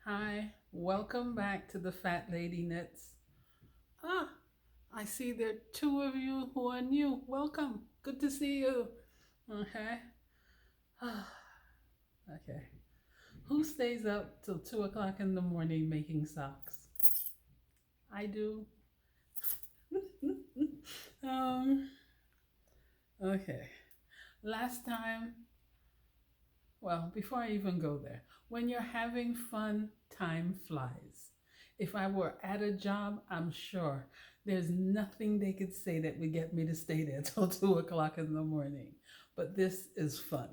Hi, welcome back to the Fat Lady Knits. Ah, I see there are two of you who are new. Welcome. Good to see you. Okay. Okay. Who stays up till 2 o'clock in the morning making socks? I do. um, okay. Last time, well, before I even go there, when you're having fun, time flies. If I were at a job, I'm sure there's nothing they could say that would get me to stay there till 2 o'clock in the morning. But this is fun.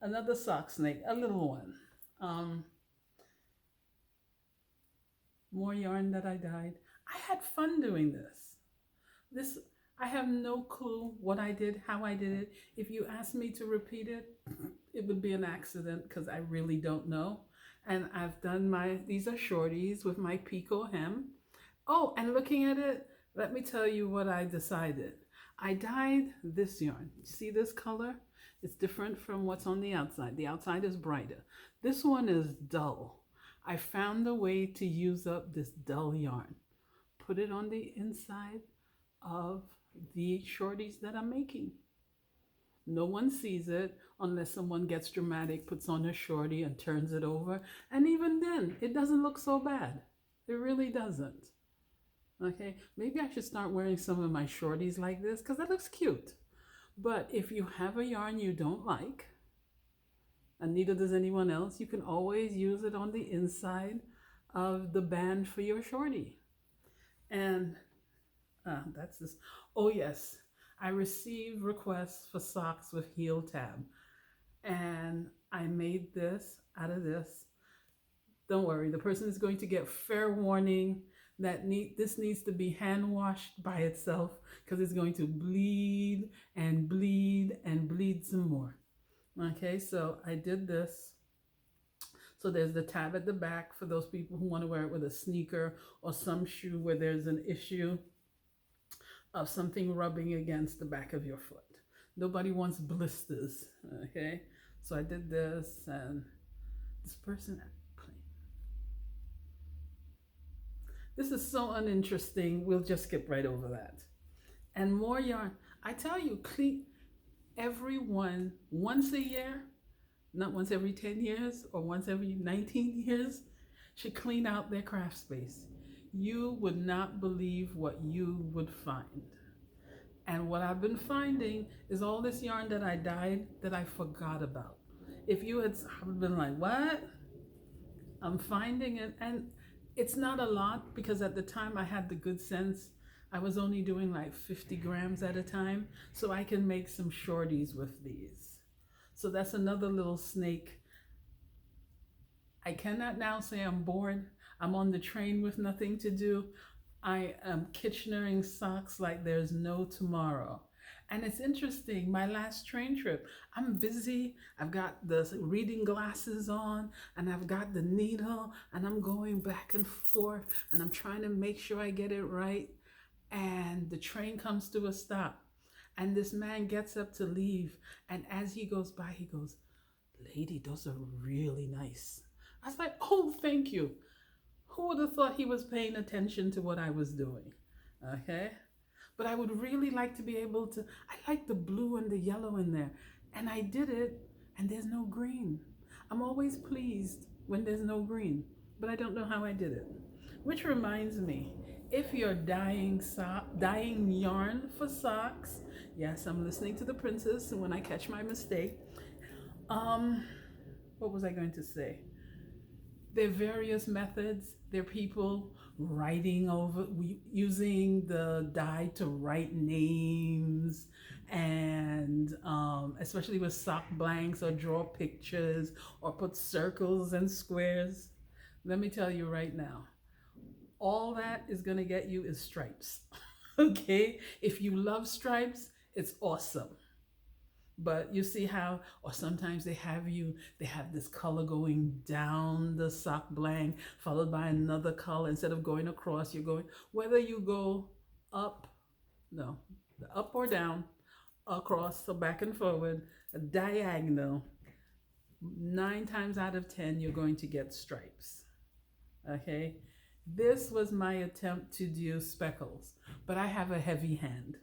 Another sock snake, a little one. Um, More yarn that I dyed. I had fun doing this. This I have no clue what I did, how I did it. If you asked me to repeat it, it would be an accident because I really don't know. And I've done these are shorties with my picot hem. Oh, and looking at it, let me tell you what I decided. I dyed this yarn. See this color? It's different from what's on the outside. The outside is brighter. This one is dull. I found a way to use up this dull yarn. Put it on the inside of the shorties that I'm making. No one sees it unless someone gets dramatic, puts on a shorty and turns it over. And even then, it doesn't look so bad. It really doesn't. Okay, maybe I should start wearing some of my shorties like this because that looks cute. But if you have a yarn you don't like, and neither does anyone else, you can always use it on the inside of the band for your shorty. And that's this. Oh, yes. I received requests for socks with heel tab. And I made this out of this. Don't worry, the person is going to get fair warning that this needs to be hand washed by itself because it's going to bleed and bleed and bleed some more. Okay, so I did this. So there's the tab at the back for those people who want to wear it with a sneaker or some shoe where there's an issue of something rubbing against the back of your foot. Nobody wants blisters, okay? So I did this, and this person, this is so uninteresting. We'll just skip right over that. And more yarn. I tell you, clean everyone once a year, not once every 10 years or once every 19 years, should clean out their craft space. You would not believe what you would find. And what I've been finding is all this yarn that I dyed that I forgot about. If you had been like, what? I'm finding it. And it's not a lot because at the time I had the good sense. I was only doing like 50 grams at a time. So I can make some shorties with these. So that's another little snake. I cannot now say I'm bored. I'm on the train with nothing to do. I am Kitchenering socks like there's no tomorrow. And it's interesting, my last train trip, I'm busy. I've got the reading glasses on and I've got the needle and I'm going back and forth and I'm trying to make sure I get it right. And the train comes to a stop. And this man gets up to leave. And as he goes by, he goes, "Lady, those are really nice." I was like, "Oh, thank you." Who would have thought he was paying attention to what I was doing? Okay. But I would really like to be able to. I like the blue and the yellow in there. And I did it, and there's no green. I'm always pleased when there's no green, but I don't know how I did it. Which reminds me, if you're dyeing yarn for socks, yes, I'm listening to the princess when I catch my mistake. Um, what was I going to say? There are various methods. There are people writing over, using the dye to write names, and especially with sock blanks or draw pictures or put circles and squares. Let me tell you right now, all that is going to get you is stripes. Okay? If you love stripes, it's awesome. But you see how, or sometimes they have this color going down the sock blank, followed by another color. Instead of going across, you're going, whether you go up, no, up or down, across, so back and forward, a diagonal. Nine times out of 10, you're going to get stripes. Okay? This was my attempt to do speckles, but I have a heavy hand.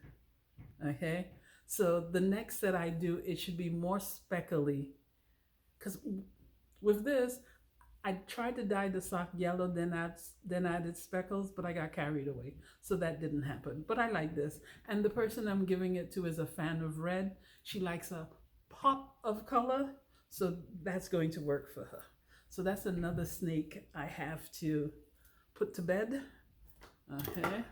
Okay? So the next that I do, it should be more speckly. Because with this, I tried to dye the sock yellow, then added speckles, but I got carried away. So that didn't happen. But I like this. And the person I'm giving it to is a fan of red. She likes a pop of color. So that's going to work for her. So that's another snake I have to put to bed. Okay.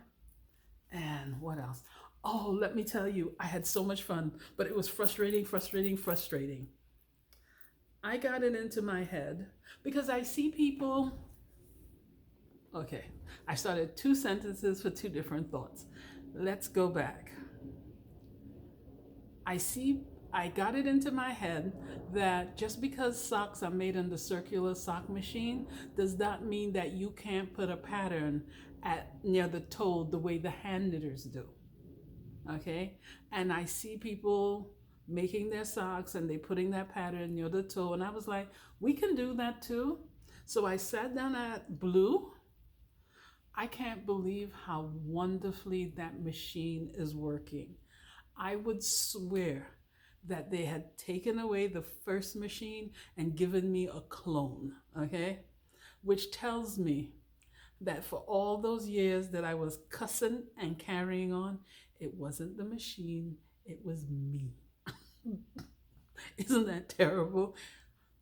And what else? Oh, let me tell you, I had so much fun, but it was frustrating. I got it into my head because I see people. Okay, I started two sentences for two different thoughts. Let's go back. I got it into my head that just because socks are made in the circular sock machine does not mean that you can't put a pattern near the toe the way the hand knitters do. Okay, and I see people making their socks and they putting that pattern near the toe, and I was like, we can do that too. So I sat down at Blue. I can't believe how wonderfully that machine is working. I would swear that they had taken away the first machine and given me a clone, okay? Which tells me that for all those years that I was cussing and carrying on, it wasn't the machine, it was me. Isn't that terrible?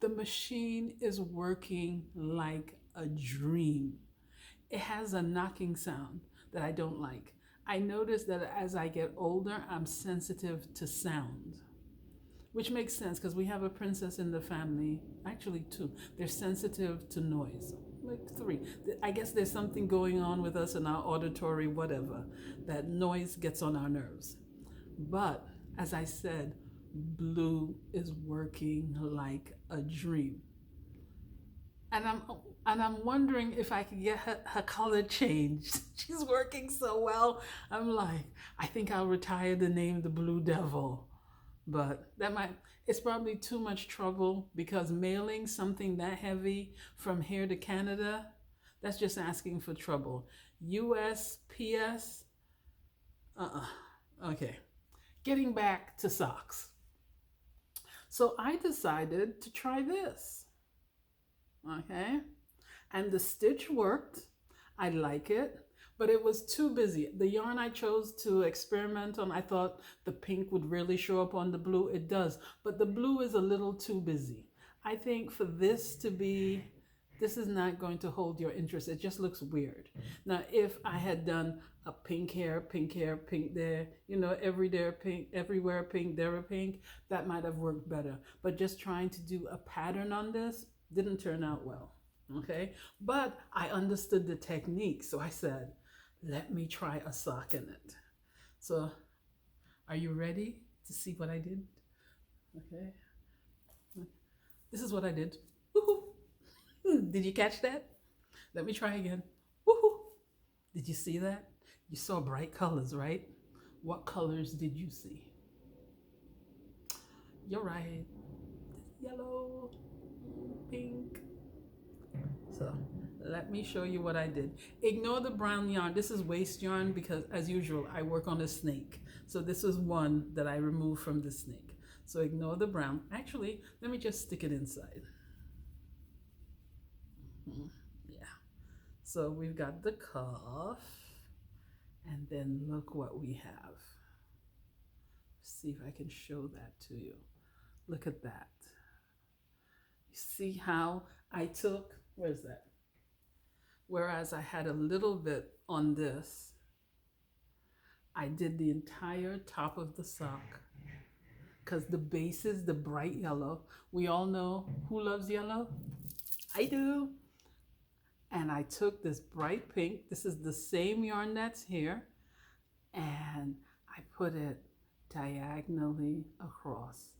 The machine is working like a dream. It has a knocking sound that I don't like. I notice that as I get older, I'm sensitive to sound, which makes sense because we have a princess in the family, actually two. They're sensitive to noise, like three. I guess there's something going on with us in our auditory whatever, that noise gets on our nerves. But as I said, Blue is working like a dream. And I'm wondering if I could get her color changed. She's working so well. I'm like, I think I'll retire the name the Blue Devil. But it's probably too much trouble because mailing something that heavy from here to Canada, that's just asking for trouble. USPS, okay. Getting back to socks. So I decided to try this, okay? And the stitch worked. I like it, but it was too busy. The yarn I chose to experiment on, I thought the pink would really show up on the blue. It does, but the blue is a little too busy. I think for this is not going to hold your interest. It just looks weird. Now, if I had done a pink here, pink there, everywhere pink, there a pink, that might have worked better. But just trying to do a pattern on this didn't turn out well. Okay, but I understood the technique, so I said, let me try a sock in it. So are you ready to see what I did? Okay, this is what I did. Woohoo! Did you catch that? Let me try again. Woohoo! Did you see that? You saw bright colors, right? What colors did you see? You're right. Yellow, pink. So let me show you what I did. Ignore the brown yarn. This is waste yarn because, as usual, I work on a snake. So this is one that I removed from the snake. So ignore the brown. Actually, let me just stick it inside. Yeah. So we've got the cuff. And then look what we have. See if I can show that to you. Look at that. You see how I took, where's that? Whereas I had a little bit on this, I did the entire top of the sock because the base is the bright yellow. We all know who loves yellow? I do. And I took this bright pink. This is the same yarn that's here. And I put it diagonally across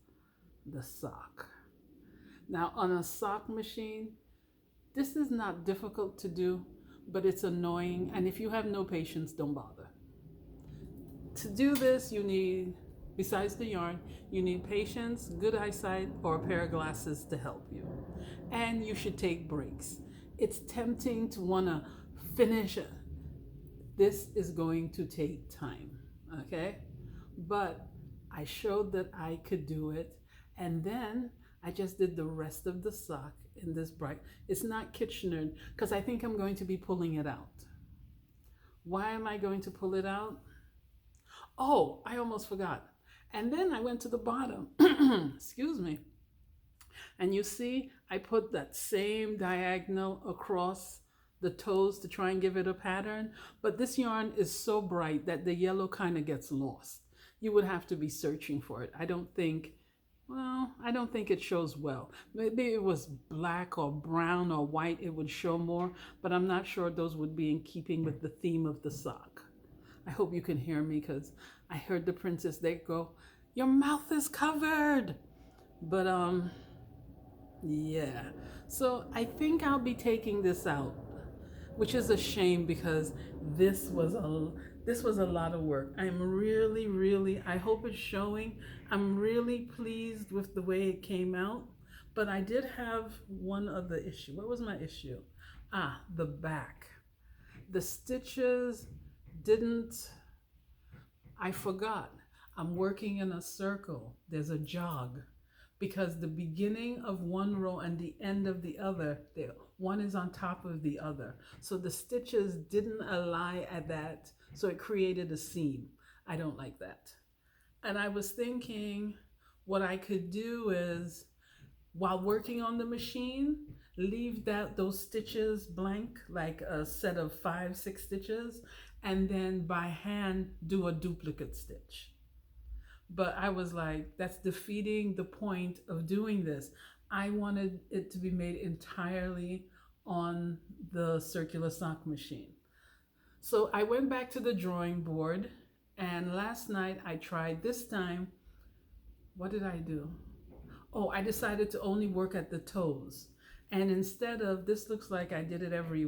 the sock. Now on a sock machine, this is not difficult to do, but it's annoying. And if you have no patience, don't bother. To do this, you need Besides the yarn, you need patience, good eyesight, or a pair of glasses to help you. And you should take breaks. It's tempting to want to finish it. This is going to take time, okay? But I showed that I could do it. And then I just did the rest of the sock in this bright. It's not Kitchener because I think I'm going to be pulling it out. Why am I going to pull it out? Oh, I almost forgot. And then I went to the bottom. Excuse me. And you see, I put that same diagonal across the toes to try and give it a pattern. But this yarn is so bright that the yellow kind of gets lost. You would have to be searching for it. I don't think it shows well. Maybe it was black or brown or white, it would show more, but I'm not sure those would be in keeping with the theme of the sock. I hope you can hear me because I heard the princess, they go, your mouth is covered. But yeah. So I think I'll be taking this out, which is a shame because this was a lot of work. I'm really, I hope it's showing. I'm really pleased with the way it came out, but I did have one other issue. What was my issue? The back. The stitches didn't, I forgot. I'm working in a circle. There's a jog because the beginning of one row and the end of the other, one is on top of the other. So the stitches didn't align at that, so it created a seam. I don't like that. And I was thinking what I could do is, while working on the machine, leave those stitches blank, like a set of 5, 6 stitches, and then by hand do a duplicate stitch. But I was like, that's defeating the point of doing this. I wanted it to be made entirely on the circular sock machine. So I went back to the drawing board, and last night I tried. This time, what did I do? Oh, I decided to only work at the toes. And instead of, this looks like I did it every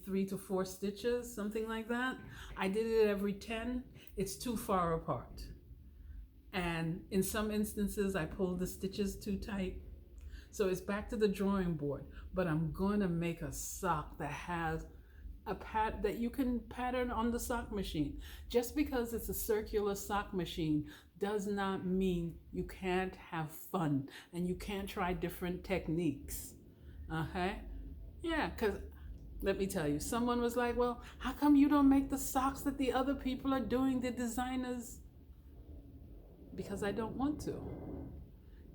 3 to 4 stitches, something like that. I did it every 10. It's too far apart. And in some instances, I pulled the stitches too tight. So it's back to the drawing board, but I'm going to make a sock that has a that you can pattern on the sock machine. Just because it's a circular sock machine does not mean you can't have fun and you can't try different techniques. Okay? Yeah, because let me tell you, someone was like, well, how come you don't make the socks that the other people are doing, the designers? Because I don't want to.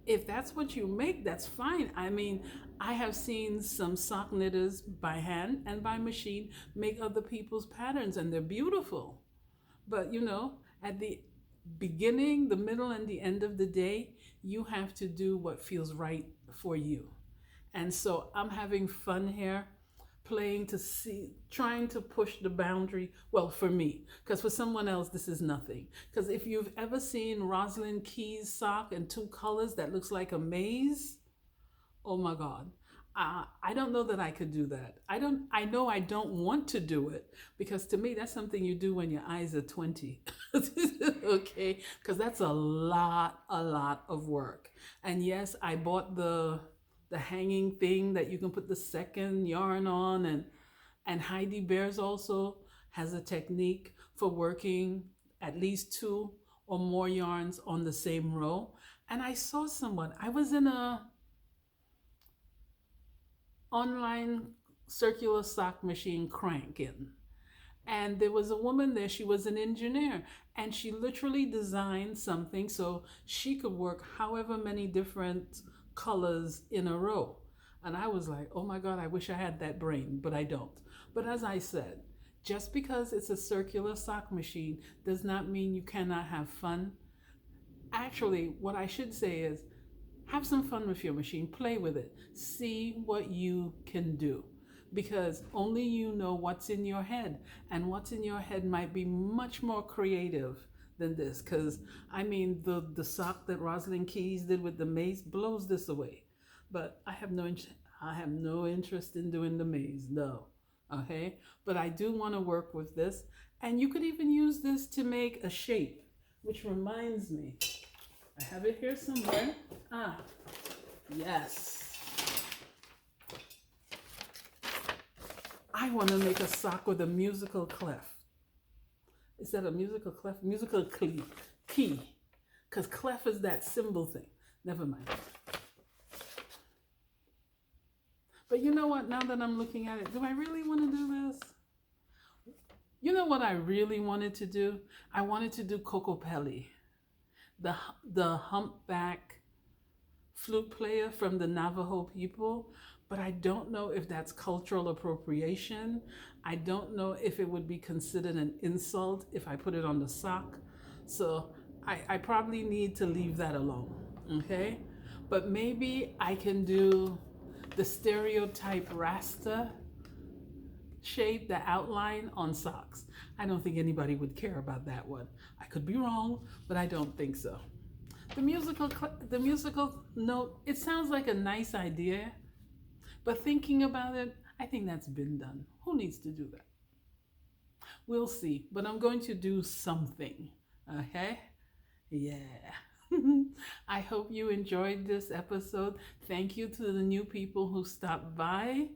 If that's what you make, that's fine. I mean, I have seen some sock knitters by hand and by machine make other people's patterns, and they're beautiful. But at the beginning, the middle, and the end of the day, you have to do what feels right for you. And so I'm having fun here, trying to push the boundary. Well, for me, because for someone else, this is nothing. Because if you've ever seen Rosalind Key's sock in 2 colors that looks like a maze, oh my God. I don't know that I could do that. I know I don't want to do it, because to me, that's something you do when your eyes are 20. Okay? Because that's a lot of work. And yes, I bought the hanging thing that you can put the second yarn on, and Heidi Bears also has a technique for working at least 2 or more yarns on the same row. And I saw someone, I was in a online circular sock machine cranking, and there was a woman there. She was an engineer, and she literally designed something so she could work however many different colors in a row. And I was like, oh my God, I wish I had that brain, but I don't. But as I said, just because it's a circular sock machine does not mean you cannot have fun. Actually, what I should say is, have some fun with your machine, play with it, see what you can do, because only you know what's in your head, and what's in your head might be much more creative than this. Because I mean, the sock that Rosalind Keyes did with the maze blows this away, but I have no interest in doing the maze, no. Okay, but I do want to work with this, and you could even use this to make a shape. Which reminds me, I have it here somewhere. Ah, yes. I want to make a sock with a musical clef. Is that a musical clef? Musical key. Because clef is that symbol thing. Never mind. But you know what? Now that I'm looking at it, do I really want to do this? You know what I really wanted to do? I wanted to do Kokopelli, the humpback flute player from the Navajo people, but I don't know if that's cultural appropriation. I don't know if it would be considered an insult if I put it on the sock. So I probably need to leave that alone, okay? But maybe I can do the stereotype Rasta shape, the outline on socks. I don't think anybody would care about that one. I could be wrong, but I don't think so. The musical note, it sounds like a nice idea, but thinking about it, I think that's been done. Who needs to do that? We'll see, but I'm going to do something, okay? Yeah. I hope you enjoyed this episode. Thank you to the new people who stopped by.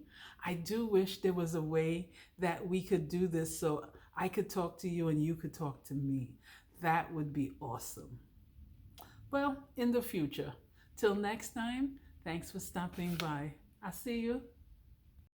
I do wish there was a way that we could do this so I could talk to you and you could talk to me. That would be awesome. Well, in the future. Till next time, thanks for stopping by. I'll see you.